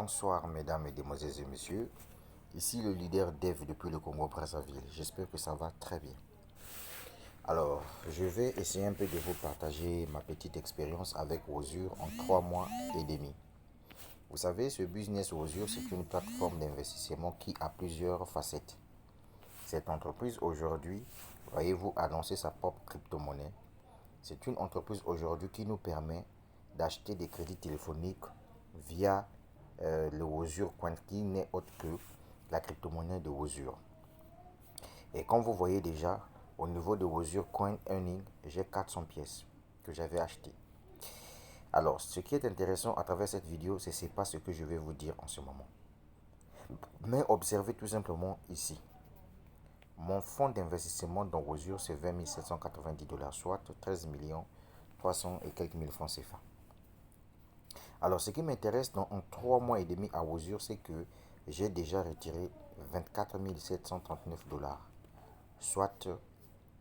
Bonsoir mesdames, mesdemoiselles et messieurs. Ici le leader Dev depuis le Congo-Brazzaville. J'espère que ça va très bien. Alors, je vais essayer un peu de vous partager ma petite expérience avec Osure en 3 mois et demi. Vous savez, ce business Osure, c'est une plateforme d'investissement qui a plusieurs facettes. Cette entreprise aujourd'hui, voyez-vous, a lancé sa propre crypto-monnaie. C'est une entreprise aujourd'hui qui nous permet d'acheter des crédits téléphoniques via le Osure Coin qui n'est autre que la crypto-monnaie de Osure. Et comme vous voyez déjà, au niveau de Osure Coin Earning, j'ai 400 pièces que j'avais achetées. Alors, ce qui est intéressant à travers cette vidéo, c'est pas ce que je vais vous dire en ce moment. Mais observez tout simplement ici. Mon fonds d'investissement dans Osure, c'est 20 790 $, soit 13 300 et quelques mille francs CFA. Alors, ce qui m'intéresse dans 3 mois et demi à Osure, c'est que j'ai déjà retiré 24 739 $, soit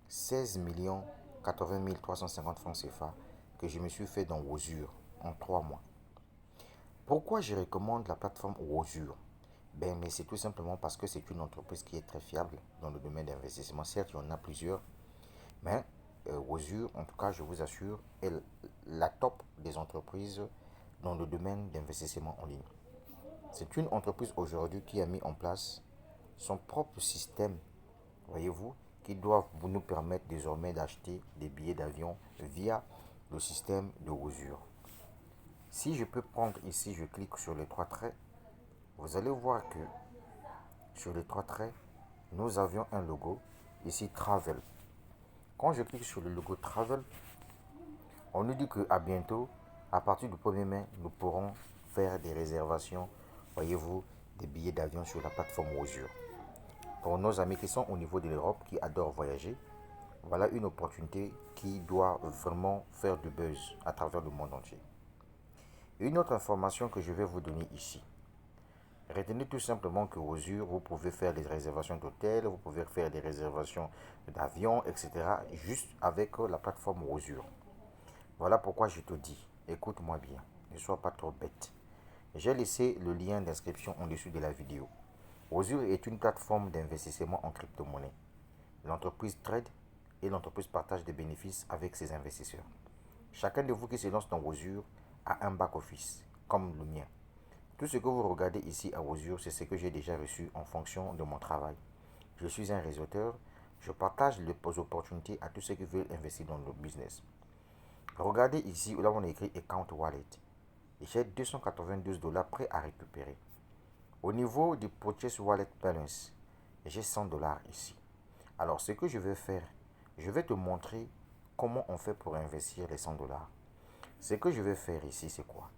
16 80 350 francs CFA que je me suis fait dans Osure en 3 mois. Pourquoi je recommande la plateforme Osure? Mais c'est tout simplement parce que c'est une entreprise qui est très fiable dans le domaine d'investissement. Certes, il y en a plusieurs, mais Osure, en tout cas, je vous assure, est la top des entreprises dans le domaine d'investissement en ligne. C'est une entreprise aujourd'hui qui a mis en place son propre système, voyez-vous, qui doit nous permettre désormais d'acheter des billets d'avion via le système de Osure. Si je peux prendre ici, je clique sur les trois traits, vous allez voir que sur les trois traits, nous avions un logo, ici Travel. Quand je clique sur le logo Travel, on nous dit qu'à bientôt, à partir du 1er mai, nous pourrons faire des réservations, voyez-vous, des billets d'avion sur la plateforme Osure. Pour nos amis qui sont au niveau de l'Europe, qui adorent voyager, voilà une opportunité qui doit vraiment faire du buzz à travers le monde entier. Une autre information que je vais vous donner ici. Retenez tout simplement que Osure, vous pouvez faire des réservations d'hôtels, vous pouvez faire des réservations d'avions, etc. juste avec la plateforme Osure. Voilà pourquoi je te dis, écoute-moi bien, ne sois pas trop bête. J'ai laissé le lien d'inscription en dessous de la vidéo. Osure est une plateforme d'investissement en crypto-monnaie. L'entreprise trade et l'entreprise partage des bénéfices avec ses investisseurs. Chacun de vous qui se lance dans Osure a un back-office, comme le mien. Tout ce que vous regardez ici à Osure, c'est ce que j'ai déjà reçu en fonction de mon travail. Je suis un réseauteur, je partage les opportunités à tous ceux qui veulent investir dans le business. Regardez ici, là on a écrit Account Wallet. J'ai 292 $ prêts à récupérer. Au niveau du Purchase Wallet Balance, j'ai 100 $ ici. Alors, ce que je vais faire, je vais te montrer comment on fait pour investir les 100 $. Ce que je vais faire ici, c'est quoi?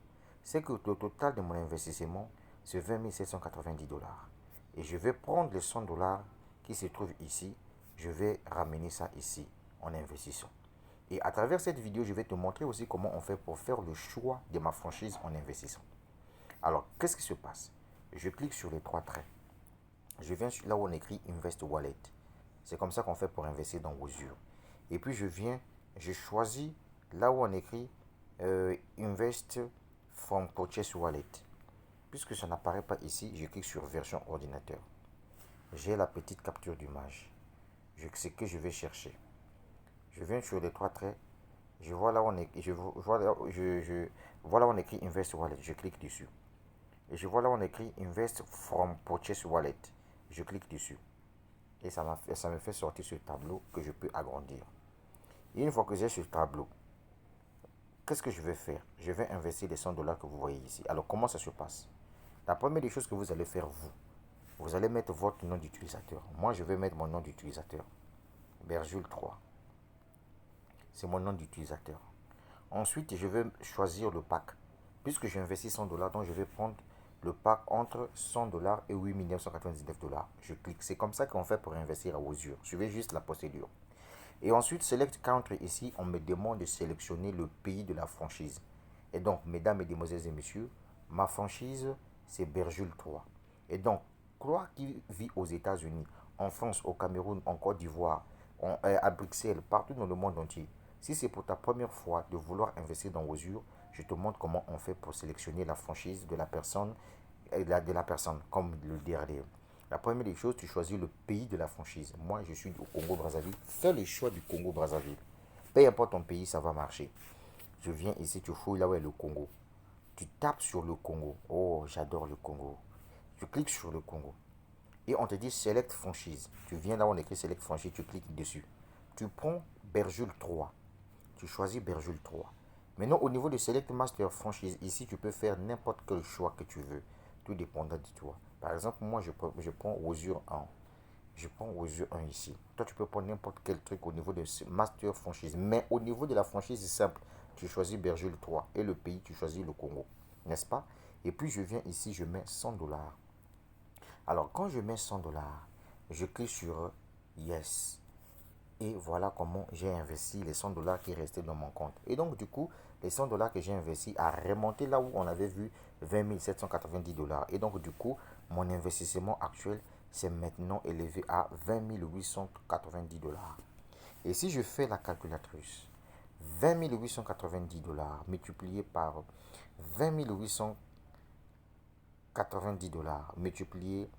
C'est que le total de mon investissement, c'est 20 790 $. Et je vais prendre les 100 $ qui se trouvent ici, je vais ramener ça ici en investissant. Et à travers cette vidéo, je vais te montrer aussi comment on fait pour faire le choix de ma franchise en investissant. Alors, qu'est-ce qui se passe? Je clique sur les trois traits. Je viens là où on écrit Invest Wallet. C'est comme ça qu'on fait pour investir dans Osure. Et puis je choisis là où on écrit Invest from Purchase Wallet. Puisque ça n'apparaît pas ici, je clique sur version ordinateur. J'ai la petite capture d'image. C'est que je vais chercher. Je viens sur les trois traits. Je vois là où on est, vois là où on écrit Invest Wallet. Je clique dessus. Et je vois là où on écrit Invest from Purchase Wallet. Je clique dessus. Et ça me fait sortir ce tableau que je peux agrandir. Et une fois que j'ai ce tableau, qu'est-ce que je vais faire? Je vais investir les 100 $ que vous voyez ici. Alors, comment ça se passe? La première des choses que vous allez faire, vous allez mettre votre nom d'utilisateur. Moi, je vais mettre mon nom d'utilisateur. Berjul 3. C'est mon nom d'utilisateur. Ensuite, je vais choisir le pack. Puisque j'ai investi 100 $, donc je vais prendre le pack entre 100 $ et 8 999 $. Je clique. C'est comme ça qu'on fait pour investir à Osure. Suivez juste la procédure. Et ensuite, Select Country ici, on me demande de sélectionner le pays de la franchise. Et donc, mesdames, mesdemoiselles et messieurs, ma franchise, c'est Berjul 3. Et donc, toi qui vis aux États-Unis, en France, au Cameroun, en Côte d'Ivoire, à Bruxelles, partout dans le monde entier, si c'est pour ta première fois de vouloir investir dans Osure, je te montre comment on fait pour sélectionner la franchise de la personne de la personne, comme le DRD. La première des choses, tu choisis le pays de la franchise. Moi, je suis au Congo-Brazzaville. Fais le choix du Congo-Brazzaville. Peu importe ton pays, ça va marcher. Je viens ici, tu fouilles là où est le Congo. Tu tapes sur le Congo. Oh, j'adore le Congo. Tu cliques sur le Congo. Et on te dit Select franchise. Tu viens là où on écrit Select franchise, tu cliques dessus. Tu prends Berjul 3. Tu choisis Berjul 3. Maintenant, au niveau de Select Master franchise, ici, tu peux faire n'importe quel choix que tu veux. Tout dépendra de toi. Par exemple, moi, je prends Osure 1. Je prends Osure 1 ici. Toi, tu peux prendre n'importe quel truc au niveau de Master franchise. Mais au niveau de la franchise, c'est simple. Tu choisis Berjul 3. Et le pays, tu choisis le Congo. N'est-ce pas? Et puis, je viens ici, je mets 100 dollars. Alors, quand je mets 100 dollars, je clique sur Yes. Et voilà comment j'ai investi les 100 dollars qui restaient dans mon compte. Et donc, du coup, les 100 dollars que j'ai investis a remonté là où on avait vu 20 790 dollars. Et donc, du coup, mon investissement actuel s'est maintenant élevé à 20 890 dollars. Et si je fais la calculatrice, 20 890 dollars multiplié par 20 890 dollars multiplié,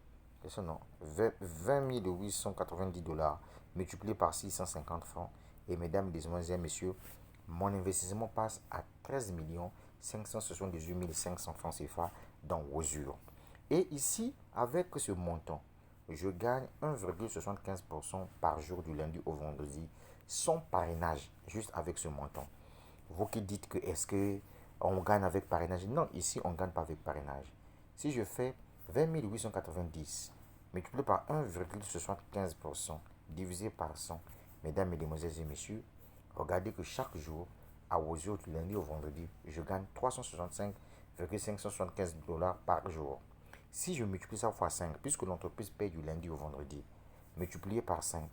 non, 20 890 dollars multiplié par 650 francs. Et mesdames, mesdemoiselles, messieurs, mon investissement passe à 13 578 500 francs CFA dans Osure. Et ici, avec ce montant, je gagne 1,75% par jour du lundi au vendredi sans parrainage, juste avec ce montant. Vous qui dites que est-ce que on gagne avec parrainage? Non, ici on ne gagne pas avec parrainage. Si je fais 20 890 multiplié par 1,75% divisé par 100, mesdames, mesdemoiselles et messieurs, regardez que chaque jour, à Osure du lundi au vendredi, je gagne 365,575 dollars par jour. Si je multiplie ça fois 5, puisque l'entreprise paye du lundi au vendredi, multiplié par 5,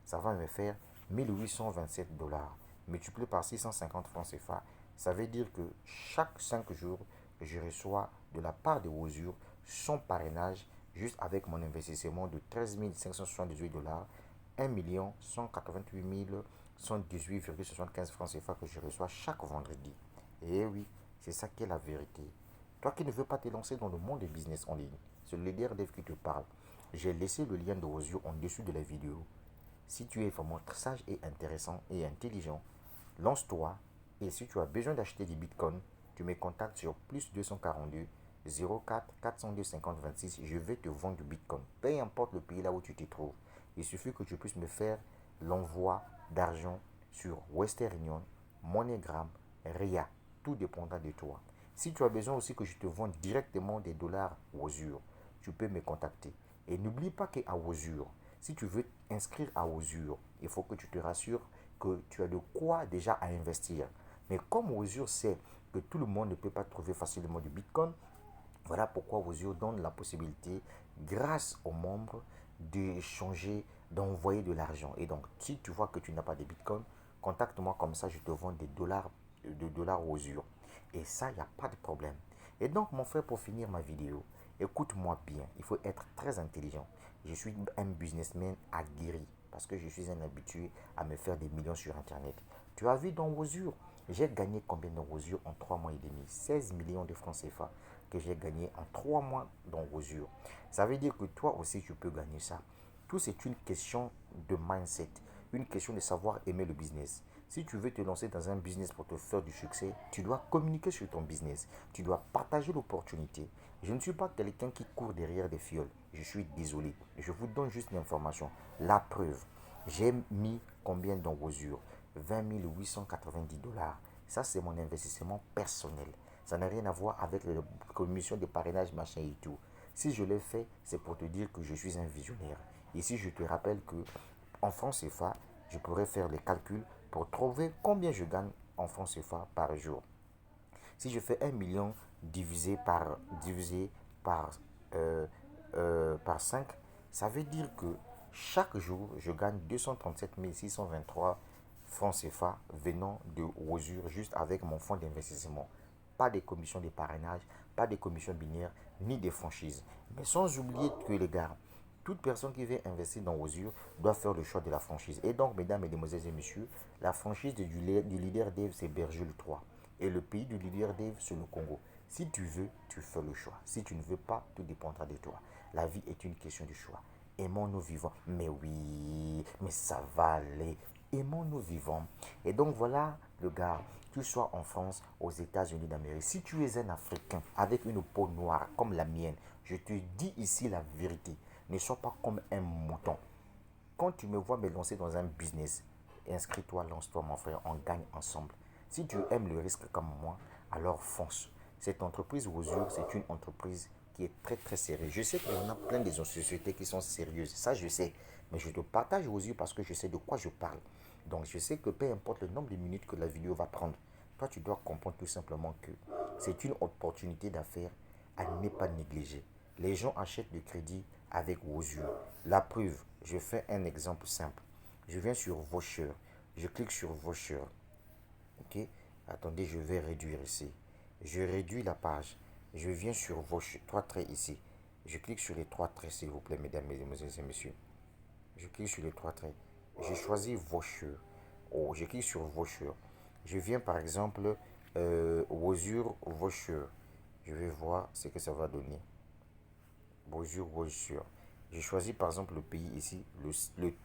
ça va me faire 1827 dollars. Multiplié par 650 francs CFA, ça veut dire que chaque 5 jours, je reçois de la part de Osure son parrainage juste avec mon investissement de 13 578 dollars, 1 188 118,75 francs CFA que je reçois chaque vendredi. Et oui, c'est ça qui est la vérité. Toi qui ne veux pas te lancer dans le monde des business en ligne, c'est le leader Dev qui te parle. J'ai laissé le lien de Osure en dessous de la vidéo. Si tu es vraiment sage et intéressant et intelligent, lance-toi. Et si tu as besoin d'acheter des bitcoins, tu me contactes sur plus 242 04 402 50 26. Je vais te vendre du bitcoin. Peu importe le pays là où tu te trouves. Il suffit que tu puisses me faire l'envoi d'argent sur Western Union, MoneyGram, RIA. Tout dépendra de toi. Si tu as besoin aussi que je te vende directement des dollars Osure, tu peux me contacter. Et n'oublie pas qu'à Osure, si tu veux inscrire à Osure, il faut que tu te rassures que tu as de quoi déjà à investir. Mais comme Osure sait que tout le monde ne peut pas trouver facilement du Bitcoin, voilà pourquoi Osure donne la possibilité, grâce aux membres, d'échanger, d'envoyer de l'argent. Et donc, si tu vois que tu n'as pas de Bitcoin, contacte-moi comme ça, je te vends des dollars Osure. Et ça, il n'y a pas de problème. Et donc, mon frère, pour finir ma vidéo, écoute-moi bien. Il faut être très intelligent. Je suis un businessman aguerri parce que je suis un habitué à me faire des millions sur Internet. Tu as vu dans Osure, j'ai gagné combien dans Osure en 3 mois et demi? 16 millions de francs CFA que j'ai gagné en 3 mois dans Osure. Ça veut dire que toi aussi, tu peux gagner ça. Tout, c'est une question de mindset, une question de savoir aimer le business. Si tu veux te lancer dans un business pour te faire du succès, tu dois communiquer sur ton business. Tu dois partager l'opportunité. Je ne suis pas quelqu'un qui court derrière des fioles. Je suis désolé. Je vous donne juste l'information. La preuve. J'ai mis combien dans Osure? 20 890 dollars. Ça, c'est mon investissement personnel. Ça n'a rien à voir avec les commissions de parrainage, machin et tout. Si je l'ai fait, c'est pour te dire que je suis un visionnaire. Ici, je te rappelle que en francs CFA, je pourrais faire les calculs pour trouver combien je gagne en francs CFA par jour. Si je fais 1 million divisé par 5, ça veut dire que chaque jour, je gagne 237 623 francs CFA venant de Osure juste avec mon fonds d'investissement. Pas des commissions de parrainage, pas des commissions binaires, ni des franchises. Mais sans oublier que les gars, toute personne qui veut investir dans Osure doit faire le choix de la franchise. Et donc, mesdames, mesdemoiselles et messieurs, la franchise du leader Dave, c'est Berjul 3. Et le pays du leader Dave, c'est le Congo. Si tu veux, tu fais le choix. Si tu ne veux pas, tout dépendra de toi. La vie est une question de choix. Aimons-nous vivants. Mais oui, mais ça va aller. Aimons-nous vivants. Et donc voilà le gars, tu sois en France, aux États-Unis d'Amérique. Si tu es un Africain avec une peau noire comme la mienne, je te dis ici la vérité. Ne sois pas comme un mouton. Quand tu me vois me lancer dans un business, inscris-toi, lance-toi mon frère, on gagne ensemble. Si tu aimes le risque comme moi, alors fonce. Cette entreprise Wozur, c'est une entreprise qui est très très sérieuse. Je sais qu'il y en a plein de sociétés qui sont sérieuses, ça je sais. Mais je te partage Wozur parce que je sais de quoi je parle. Donc je sais que peu importe le nombre de minutes que la vidéo va prendre, toi tu dois comprendre tout simplement que c'est une opportunité d'affaires à ne pas négliger. Les gens achètent du crédit avec Wozur. La preuve, je fais un exemple simple. Je viens sur Voucher. Je clique sur Voucher. Ok. Attendez, je vais réduire ici. Je réduis la page. Je viens sur Voucher. Trois traits ici. Je clique sur les trois traits, s'il vous plaît, mesdames, mesdemoiselles et messieurs. Je clique sur les trois traits. Je choisis Voucher. Oh, je clique sur Voucher. Je viens par exemple Wozur Voucher. Je vais voir ce que ça va donner. Bonjour, bonjour. J'ai choisi par exemple le pays ici,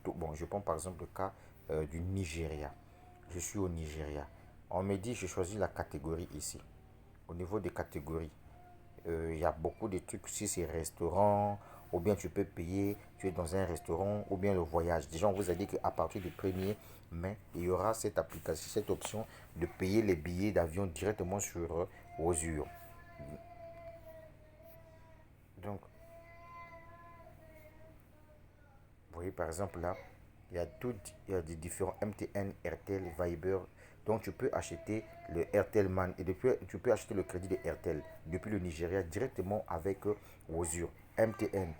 bon, je prends par exemple le cas du Nigeria. Je suis au Nigeria. On me dit, je choisis la catégorie ici. Au niveau des catégories, il y a beaucoup de trucs. Si c'est restaurant, ou bien tu peux payer, tu es dans un restaurant, ou bien le voyage. Déjà, on vous a dit qu'à partir du 1er mai, il y aura cette application, cette option de payer les billets d'avion directement sur Wozur. Donc, vous voyez, par exemple, là, il y a des différents MTN, RTL, Viber. Donc, tu peux acheter le RTL Man et depuis, tu peux acheter le crédit de RTL depuis le Nigeria directement avec Wozur. MTN.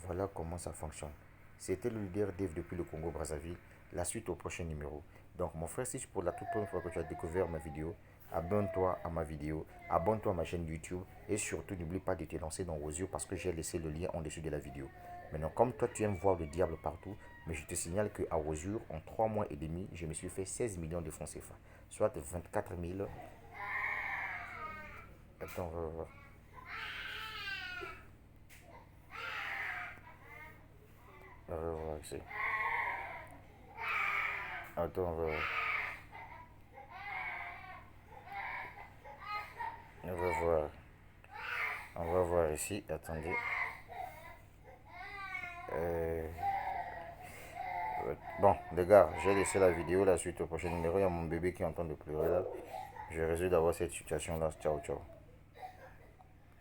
Voilà comment ça fonctionne. C'était le leader Dave depuis le Congo-Brazzaville. La suite au prochain numéro. Donc, mon frère, si c'est pour la toute première fois que tu as découvert ma vidéo, abonne-toi à ma vidéo, abonne-toi à ma chaîne YouTube et surtout n'oublie pas de te lancer dans Wozur parce que j'ai laissé le lien en dessous de la vidéo. Maintenant, comme toi, tu aimes voir le diable partout, mais je te signale qu'à Wozur, en 3 mois et demi, je me suis fait 16 millions de francs CFA, soit 24 000. Attends, on va voir. On va voir ici. Attends, on va voir. On va voir. On va voir ici. Attendez. Euh, Bon, les gars, j'ai laissé la vidéo. La suite au prochain numéro. Il y a mon bébé qui est en train de pleurer là. Je résolu d'avoir cette situation là. Ciao, ciao.